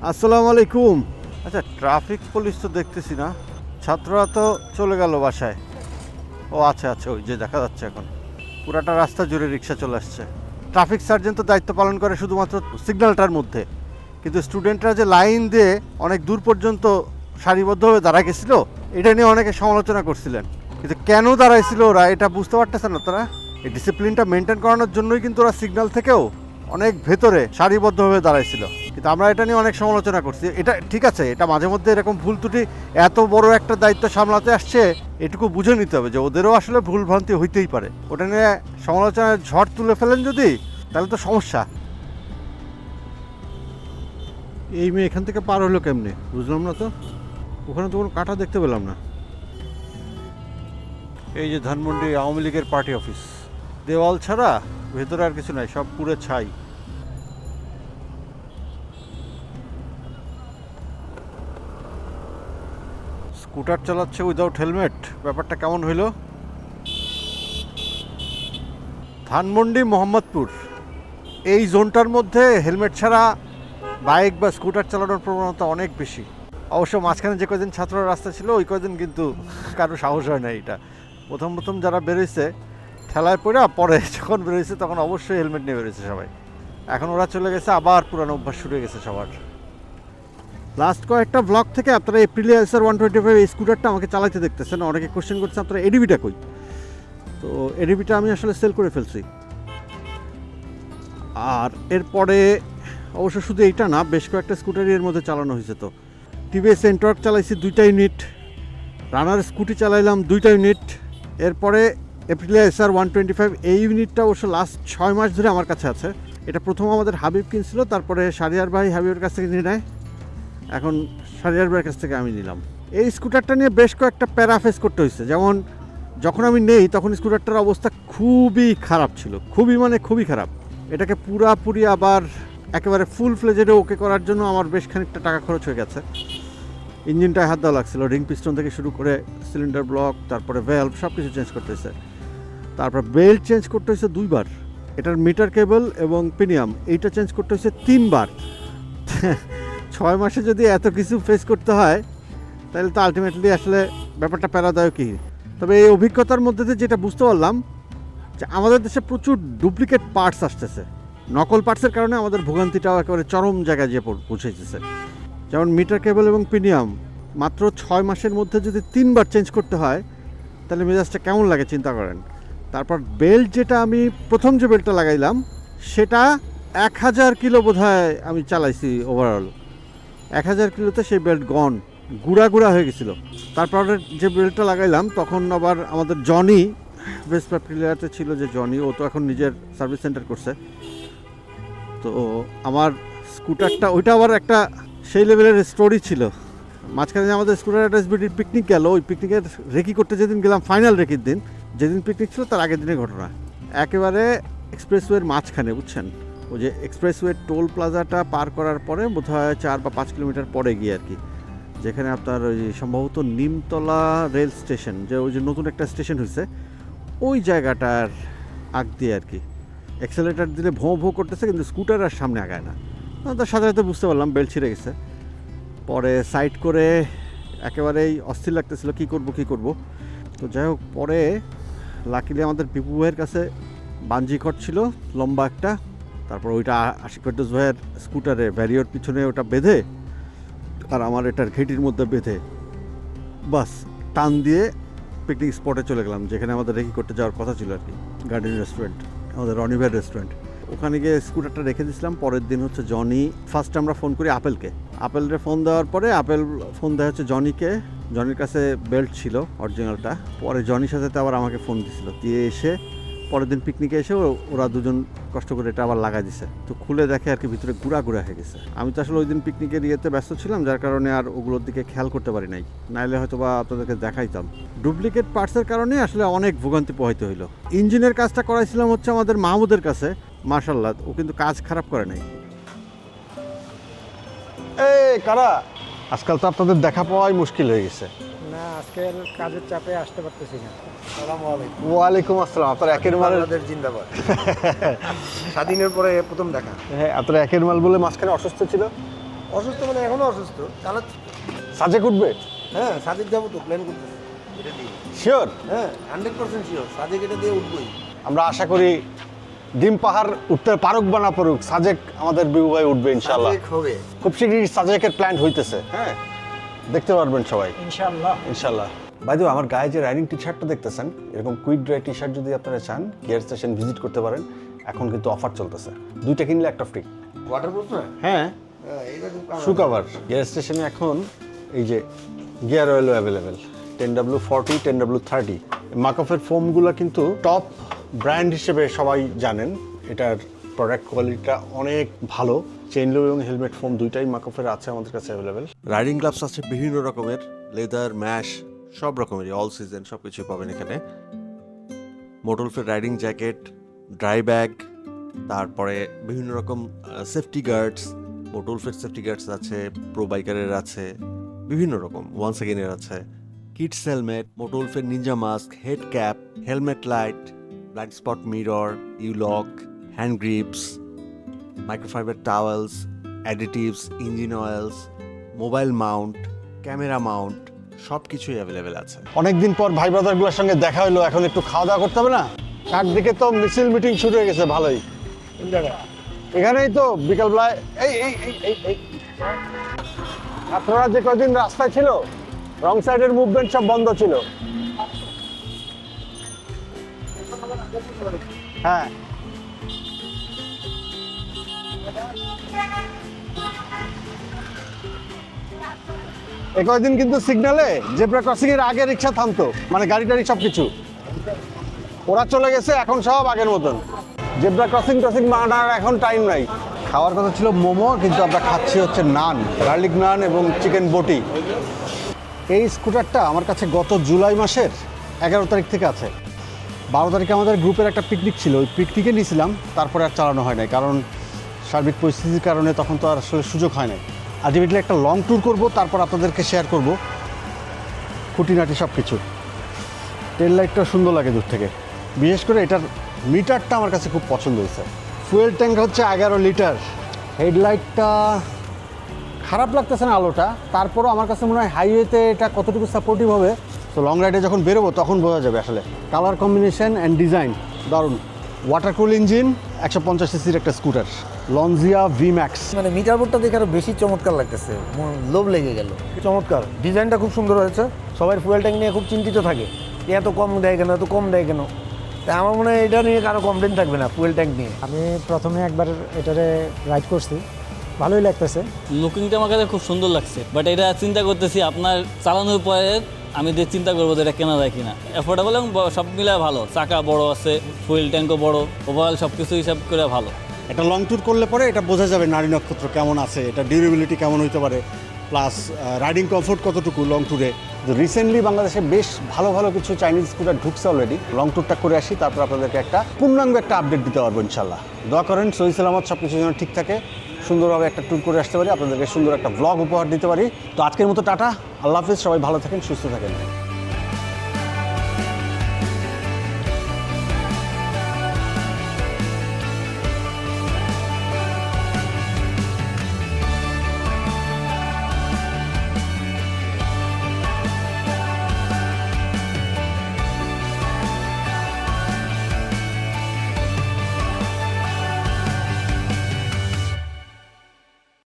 আসসালামু আলাইকুম। আচ্ছা, ট্রাফিক পুলিশ তো দেখতেছি না, ছাত্ররা তো চলে গেল বাসায়। ও আচ্ছা আচ্ছা, ওই যে দেখা যাচ্ছে এখন পুরাটা রাস্তা জুড়ে রিক্সা চলে আসছে। ট্রাফিক সার্জেন্ট তো দায়িত্ব পালন করে শুধুমাত্র সিগন্যালটার মধ্যে, কিন্তু স্টুডেন্টরা যে লাইন দিয়ে অনেক দূর পর্যন্ত সারিবদ্ধভাবে দাঁড়া গেছিল, এটা নিয়ে অনেকে সমালোচনা করছিলেন। কিন্তু কেন দাঁড়াইছিল ওরা এটা বুঝতে পারতেছে না তারা। এই ডিসিপ্লিনটা মেনটেন করানোর জন্যই কিন্তু ওরা সিগন্যাল থেকেও অনেক ভেতরে সারিবদ্ধভাবে দাঁড়াইছিল। কিন্তু আমরা এটা নিয়ে অনেক সমালোচনা করছি। এটা ঠিক আছে, এটা মাঝে মধ্যে এরকম ভুল ত্রুটি, এত বড় একটা দায়িত্ব সামলাতে আসছে, এটুকু বুঝে নিতে হবে যে ওদেরও আসলে ভুল ভ্রান্তি হইতেই পারে। ওটা নিয়ে সমালোচনার ঝড় তুলে ফেলেন যদি, তাহলে তো সমস্যা। এই মেয়ে এখান থেকে পার হলো কেমনে বুঝলাম না তো। ওখানে তো কোনো কাঁটা দেখতে পেলাম না। এই যে ধানমন্ডি আওয়ামী লীগের পার্টি অফিস, দেওয়াল ছাড়া ভেতরে আর কিছু নাই, সব পুরো ছাই। স্কুটার চালাচ্ছে উইদাউট হেলমেট, ব্যাপারটা কেমন হইল? ধানমন্ডি মোহাম্মদপুর এই জোনটার মধ্যে হেলমেট ছাড়া বাইক বা স্কুটার চালানোর প্রবণতা অনেক বেশি। অবশ্য মাঝখানে যে কদিন ছাত্র রাস্তা ছিল ওই কদিন কিন্তু কারো সাহস হয় না। এটা প্রথম প্রথম যারা বেরোইছে ঠেলায় পড়ে, পরে যখন বেরোইছে তখন অবশ্যই হেলমেট নিয়ে বেরোইছে সবাই। এখন ওরা চলে গেছে, আবার পুরানো অভ্যাস শুরু হয়ে গেছে সবার। লাস্ট কয়েকটা ব্লগ থেকে আপনারা এপ্রিলিয়া এসআর 125 এই স্কুটারটা আমাকে চালাতে দেখতেছেন। অনেকে কোশ্চেন করছে আপনারা এডিবিটা কই। তো এডিবিটা আমি আসলে সেল করে ফেলছি। আর এরপরে অবশ্য শুধু এইটা না, বেশ কয়েকটা স্কুটারই এর মধ্যে চালানো হয়েছে। তো টিভিএস এন্টর্ক চালাইছি 2টা ইউনিট, রানার স্কুটি চালাইলাম 2টা ইউনিট। এরপরে এপ্রিলিয়া এসআর 125 এই ইউনিটটা অবশ্য লাস্ট 6 মাস ধরে আমার কাছে আছে। এটা প্রথম আমাদের হাবিব কিনছিল, তারপরে শারিয়ার ভাই হাবিবের কাছ থেকে নিয়ে নেয়, এখন শারিয়ার ভাইয়ের কাছ থেকে আমি নিলাম। এই স্কুটারটা নিয়ে বেশ কয়েকটা প্যারা ফেস করতে হয়েছে। যেমন যখন আমি নেই তখন স্কুটারটার অবস্থা খুবই খারাপ ছিল, খুবই খারাপ। এটাকে পুরাপুরি আবার একেবারে ফুল ফ্লেজেডে ওকে করার জন্য আমার বেশ খানিকটা টাকা খরচ হয়ে গেছে। ইঞ্জিনটায় হাত দেওয়া লাগছিল, রিং পিস্টন থেকে শুরু করে সিলিন্ডার ব্লক, তারপরে ভ্যালভ সব কিছু চেঞ্জ করতে হয়েছে। তারপর বেল্ট চেঞ্জ করতে হয়েছে 2বার, এটার মিটার কেবল এবং পিনিয়াম এইটা চেঞ্জ করতে হয়েছে 3বার। 6 মাসে যদি এত কিছু ফেস করতে হয় তাহলে তো আলটিমেটলি আসলে ব্যাপারটা প্যারাদায়কই। তবে এই অভিজ্ঞতার মধ্যে দিয়ে যেটা বুঝতে পারলাম যে আমাদের দেশে প্রচুর ডুপ্লিকেট পার্টস আসতেছে। নকল পার্টসের কারণে আমাদের ভোগান্তিটাও একেবারে চরম জায়গায় যেয়ে পৌঁছেছে। যেমন মিটার কেবল এবং পিনিয়াম মাত্র 6 মাসের মধ্যে যদি 3বার চেঞ্জ করতে হয় তাহলে মেজাজটা কেমন লাগে চিন্তা করেন। তারপর বেল্ট, যেটা আমি প্রথম যে বেল্টটা লাগাইলাম সেটা 1000 কিলো বোধহয় আমি চালাইছি ওভারঅল। 1000 কিলোতে সেই বেল্ট গন, গুঁড়া হয়ে গেছিলো। তারপরে যে বেল্টটা লাগাইলাম তখন আবার আমাদের জনি ভেসপা প্রিলিয়াতে ছিল, যে জনি ও তো এখন নিজের সার্ভিস সেন্টার করছে। তো আমার স্কুটারটা ওইটা আবার একটা সেই লেভেলের স্টোরি ছিল। মাঝখানে আমাদের স্কুটার একটা এসবিডির পিকনিক গেল, ওই পিকনিকের রেকি করতে যেদিন গেলাম, ফাইনাল রেকির দিন, যেদিন পিকনিক ছিল তার আগের দিনের ঘটনা। একেবারে এক্সপ্রেসওয়ের মাঝখানে, বুঝছেন, ওই যে এক্সপ্রেসওয়ে টোল প্লাজাটা পার করার পরে বোধহয় 4 বা 5 কিলোমিটার পরে গিয়ে আর কি, যেখানে আপনার ওই সম্ভবত নিমতলা রেল স্টেশন, যে ওই যে নতুন একটা স্টেশন হয়েছে, ওই জায়গাটার আগ দিয়ে আর কি অ্যাক্সেলেটার দিলে ভোঁ করতেছে, কিন্তু স্কুটার আর সামনে আগায় না। তার সাথে সাথে বুঝতে পারলাম বেল্ট ছিঁড়ে গেছে। পরে সাইড করে একেবারেই অস্থির লাগতেছিল কী করব। তো যাই হোক, পরে লাকিলি আমাদের পিপু ভাইয়ের কাছে বাঞ্জি খট ছিল লম্বা একটা, তারপর ওইটা আশিক ফেরদৌস ভাইয়ের স্কুটারে ব্যারিয়ার পিছনে ওটা বেঁধে আর আমার এটার ঘেটির মধ্যে বেঁধে বাস টান দিয়ে পিকনিক স্পটে চলে গেলাম, যেখানে আমাদের রেকি করতে যাওয়ার কথা ছিল আর কি, গার্ডেন রেস্টুরেন্ট, আমাদের রনিভার রেস্টুরেন্ট। ওখানে গিয়ে স্কুটারটা রেখে দিয়েছিলাম। পরের দিন হচ্ছে জনি, ফার্স্ট আমরা ফোন করি আপেলরে ফোন দেওয়ার পরে আপেল ফোন দেওয়া হচ্ছে জনিকে। জনির কাছে বেল্ট ছিল অরিজিনালটা। পরে জনির সাথে তো আবার আমাকে ফোন দিছিল, দিয়ে এসে পরের দিন পিকনিকে এসে ওরা দুজন কষ্ট করে এটা আবার লাগাই দিছে। তো খুলে দেখে আর কি ভিতরে গুঁড়া হয়ে গেছে। আমি তো আসলে ওই দিন পিকনিকের ইয়েতে ব্যস্ত ছিলাম, যার কারণে আর ওগুলোর দিকে খেয়াল করতে পারি নাই, নাইলে হয়তো বা আপনাদেরকে দেখাইতাম। ডুপ্লিকেট পার্টসের কারণে আসলে অনেক ভোগান্তি পোহাইতে হইলো। ইঞ্জিনের কাজটা করাইছিলাম হচ্ছে আমাদের মাহমুদের কাছে, মাশাআল্লাহ ও কিন্তু কাজ খারাপ করে নাই। এই কারা, আজকাল তো আপনাদের দেখা পাওয়াই মুশকিল হয়ে গেছে। না, আজকের কাজের চাপে আসতে পারতেছি না। আসসালামু আলাইকুম। ওয়ালাইকুম আসসালাম। আপনার একের মাল জিন্দাবাদ। স্বাধীনের পরে প্রথম দেখা। হ্যাঁ, আপনার একের মাল বলে মাঝখানে অসুস্থ ছিল। অসুস্থ মানে এখনো অসুস্থ, চালাচ্ছি তো। সাজেক উঠবে হ্যাঁ, সাজেক যাবো তো, প্ল্যান করতেছি এটা দিয়ে। শিওর। হ্যাঁ, 100% শিওর, সাজেক এটা দিয়ে উঠবোই। আমরা আশা করি ডিম পাহাড় উঠতে পারুক বা না পারুক, সাজেক আমাদের বিভু ভাই উঠবে ইনশাল্লাহ। সাজেক হবে। খুব শীঘ্রই সাজেকের প্ল্যান হইতেছে, হ্যাঁ, দেখতে পারবেন সবাই ইনশাআল্লাহ। ইনশাল্লাহ। বাই দ্য ওয়ে, আমার গায়ে যে রাইডিং টি শার্টটা দেখতেছেন, এরকম কুইক ড্রাই টি শার্ট যদি আপনারা চান, গিয়ার স্টেশন ভিজিট করতে পারেন। এখন কিন্তু অফার চলতেছে, 2টা কিনলে একটা ফ্রি। ওয়াটারপ্রুফ না? হ্যাঁ, হ্যাঁ, এটা খুব কাম। শু কাভার। গিয়ার স্টেশনে এখন এই যে গিয়ার অয়েলও অ্যাভেলেবেল, 10W40, 10W30। মাকফের ফোমগুলো কিন্তু টপ ব্র্যান্ড হিসেবে সবাই জানেন। এটার প্রোডাক্ট কোয়ালিটিটা অনেক ভালো। চেইন লুপ এবং হেলমেট ফোম দুইটাই মাকফের আছে আমাদের কাছে অ্যাভেলেবেল। রাইডিং গ্লাভস আছে বিভিন্ন রকমের, লেদার, ম্যাশ, সব রকমেরই, অল সিজন সব কিছুই পাবেন এখানে। মোটলফের রাইডিং জ্যাকেট, ড্রাই ব্যাগ, তারপরে বিভিন্ন রকম সেফটি গার্ডস, মোটলফের সেফটি গার্ডস আছে, প্রো বাইকারের আছে, বিভিন্ন রকম, ওয়ান সেকেন্ডের আছে, কিডস হেলমেট, মোটলফের ninja mask, head cap, helmet light, blind spot mirror, U lock, hand grips, microfiber towels, additives, engine oils, mobile mount, camera mount, সব কিছুই অ্যাভেলেবেল আছে। অনেকদিন পর ভাই ব্রাদারগুলোর সঙ্গে দেখা হলো, এখন একটু খাওয়া দাওয়া করতে হবে না? চারদিকে তো মিছিল মিটিং শুরু হয়ে গেছে ভালোই। এখানেই তো বিকালবেলায় এই এই এই এই এই আপনারা যে কদিন রাস্তায় ছিল, রং সাইডের মুভমেন্ট সব বন্ধ ছিল। হ্যাঁ, এই কয়দিন কিন্তু সিগন্যালে জেব্রা ক্রসিং এর আগে রিক্সা থামতো, মানে গাড়ি টাড়ি সব কিছু। ওরা চলে গেছে, এখন সব আগের মতন। জেব্রা ক্রসিং মানার এখন টাইম নাই। খাওয়ার কথা ছিল মোমো, কিন্তু আমরা খাচ্ছি হচ্ছে নান, গার্লিক নান এবং চিকেন বটি। এই স্কুটারটা আমার কাছে গত জুলাই মাসের 11 তারিখ থেকে আছে। 12 তারিখে আমাদের গ্রুপের একটা পিকনিক ছিল, ওই পিকনিকে নিয়েছিলাম, তারপরে আর চালানো হয় নাই, কারণ সার্বিক পরিস্থিতির কারণে তখন তো আর আসলে সুযোগ হয় নাই। আলটিমেটলি একটা লং ট্যুর করব, তারপর আপনাদেরকে শেয়ার করব খুঁটিনাটি সব কিছু। টেল লাইটটা সুন্দর লাগে দূর থেকে, বিশেষ করে এটার মিটারটা আমার কাছে খুব পছন্দ হয়েছে। ফুয়েল ট্যাঙ্ক হচ্ছে 11 লিটার। হেডলাইটটা খারাপ লাগতেছে না আলোটা, তারপরও আমার কাছে মনে হয় হাইওয়েতে এটা কতটুকু সাপোর্টিভ হবে, তো লং রাইডে যখন বেরোবো তখন বোঝা যাবে আসলে। কালার কম্বিনেশন অ্যান্ড ডিজাইন দারুণ। ওয়াটার কুল ইঞ্জিন, 150 সিসির একটা স্কুটার, লনজিয়া ভি ম্যাক্স। মানে মিটার বোর্ডটা দেখে আরো বেশি চমৎকার লাগতেছে, লোভ লেগে গেল। চমৎকার ডিজাইনটা খুব সুন্দর হয়েছে। সবাই ফুয়েল ট্যাঙ্ক নিয়ে খুব চিন্তিত থাকে, এত কম দেয় কেন, এত কম দেয় কেন। তাই আমার মনে হয় এটা নিয়ে কারো কমপ্লেন থাকবে না ফুয়েল ট্যাঙ্ক নিয়ে। আমি প্রথমে একবার এটারে রাইড করছি, ভালোই লাগতেছে। লুকিংটা আমার কাছে খুব সুন্দর লাগছে, বাট এটা চিন্তা করতেছি আপনার চালানোর পরে আমি চিন্তা করবো যে এটা কেনা যায় কিনা। অ্যাফোর্ডেবল এবং সব মিলে ভালো, চাকা বড় আছে, ফুয়েল ট্যাঙ্কও বড়, ওভারঅল সব কিছু হিসাব করে ভালো। একটা লং ট্যুর করলে পরে এটা বোঝা যাবে নারী নক্ষত্র কেমন আছে, এটা ডিউরেবিলিটি কেমন হতে পারে, প্লাস রাইডিং কমফোর্ট কতটুকু লং ট্যুরে। রিসেন্টলি বাংলাদেশে বেশ ভালো ভালো কিছু চাইনিজ স্কুটার ঢুকছে অলরেডি। লং ট্যুরটা করে আসি, তারপর আপনাদেরকে একটা পূর্ণাঙ্গ একটা আপডেট দিতে পারবো ইনশাল্লাহ। দোয়া করেন সহি সালামত সব কিছু যেন ঠিক থাকে, সুন্দরভাবে একটা ট্যুর করে আসতে পারি, আপনাদেরকে সুন্দর একটা ব্লগ উপহার দিতে পারি। তো আজকের মতো টাটা, আল্লাহ হাফিজ, সবাই ভালো থাকেন, সুস্থ থাকেন।